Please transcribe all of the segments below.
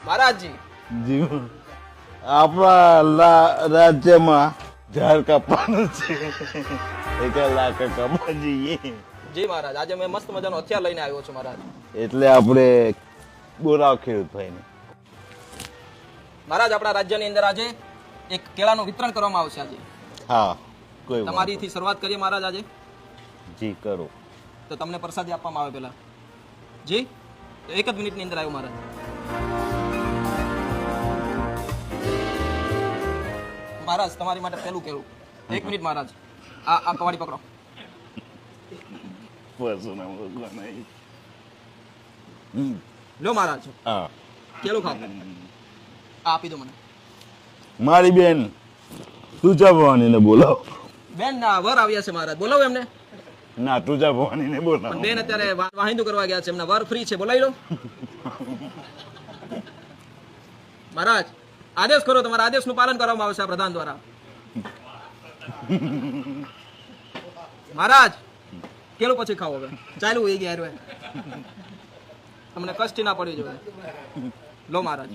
મહારાજજી જી આપણા રાજ્યમાં ઝાડ કાપવાનું છે 1 લાખ કાપવા જઈએ જી મહારાજ, આજે મેં મસ્ત મજાનો હથિયાર લઈને આવ્યો છું મહારાજ. એટલે આપણે બોલાવ ખેડૂત ભાઈને. મહારાજ, આપણા રાજ્યની અંદર આજે એક કેળાનું વિતરણ કરવામાં આવશે આજે. હા, કોઈ વાંધો તમારીથી શરૂઆત કરીએ મહારાજ આજે. નહીં. જી કરો. તો તમને પ્રસાદી આપવામાં આવે પેલા. જી, તો 1 જ મિનિટની અંદર આવ્યો મહારાજ. મહારાજ, તમારી માટે પેલું કેળું. 1 મિનિટ મહારાજ. આ કવાડી પકડો. પશુના ભગવાન. લો મહારાજ, હા, કેળું ખાઓ. આ આપી દો મને. મારી બેન તુજા ભવાનીને બોલાવો. બેન ના વર આવ્યા છે મહારાજ, બોલાવો એમને. ના, તુજા ભવાનીને પણ બોલાવો. બેન અત્યારે વાહિંદુ કરવા ગયા છે, એમના વર ફ્રી છે, બોલાવી લો. મહારાજ, આદેશ કરો, તમારા આદેશનું પાલન કરવામાં આવશે આ પ્રધાન દ્વારા. મહારાજ, કેળું પછી ખાઓ હવે. ચાલુ એ ગયા હવે. તમને કષ્ટ ના પડવી જોઈએ. લો મહારાજ.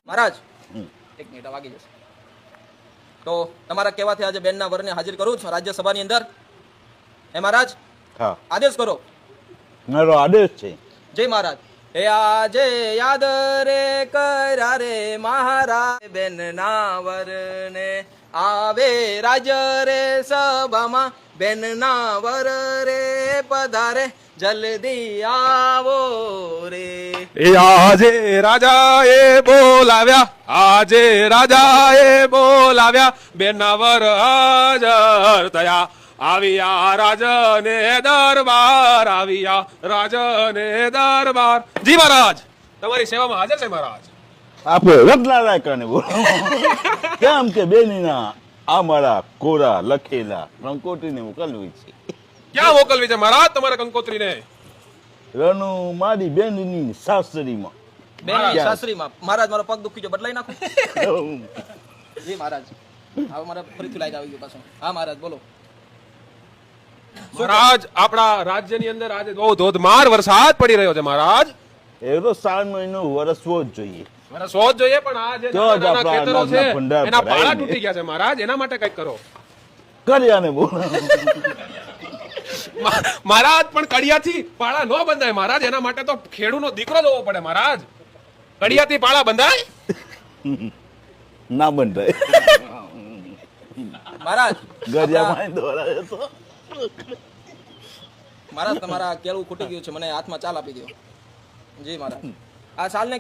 મહારાજ, 1 મિનિટ વાગી જશે. તો તમારા કહેવાથી આજે બેનના વરને હાજર કરું છું રાજ્યસભાની અંદર. હે મહારાજ, હા, આદેશ કરો. મારો આદેશ છે. જય મહારાજ. હે આજે યાદ રે કર્યા રે મહારાજ બેનના વરને આવે રાજ્ય રે સભામાં બેનના વર રે પધારે જલ્દી આવો રે. આજે રાજાએ બોલાવ્યા બેના વર હાજર થયા. આવ્યા રાજને દરબાર. જી મહારાજ, તમારી સેવામાં હાજર છે મહારાજ. આપણે રત્નારાયણને બોલાવો. કેમ કે બેનીના આ મારા કોરા લખેલા કંકોત્રીને મોકલવી છે. ક્યાં મોકલવી છે મહારાજ તમારે કંકોત્રીને? રનુ મારી બેનની સાસરીમાં. બેનની સાસરીમાં. મહારાજ, મારો પગ દુખી ગયો, બદલાઈ નાખો. જી મહારાજ, હવે મારે ફરીથી લાઈટ આવી ગયું પાછું. હા મહારાજ, બોલો. મહારાજ, આપણા રાજ્યની અંદર આજે બહુ ધોધમાર વરસાદ પડી રહ્યો છે મહારાજ. એ તો 7 મહિનો વરસવો જ જોઈએ. વરસવો જ જોઈએ, પણ આ જે તો જ નાના નાના આપણા ખેતરો છે અનાજના ભંડાર એના ભરાય પાળા ને. તૂટી ગયા છે મહારાજ, એના માટે કંઈક કરો. કર્યાને બોલાવો. મહારાજ, પણ કડિયાથી પાળા ન બંધાય મહારાજ, એના માટે તો ખેડૂનો દીકરો જોવો પડે મહારાજ. કડિયાથી પાળા બંધાય? ના બંધાય. મહારાજ, ગરિયામાં દોરાય તો મહારાજ, તમારા કેળું ખૂટી ગયું છે, મને હાથમાં ચાલ આપી દો. જી મહારાજ. આ સાલને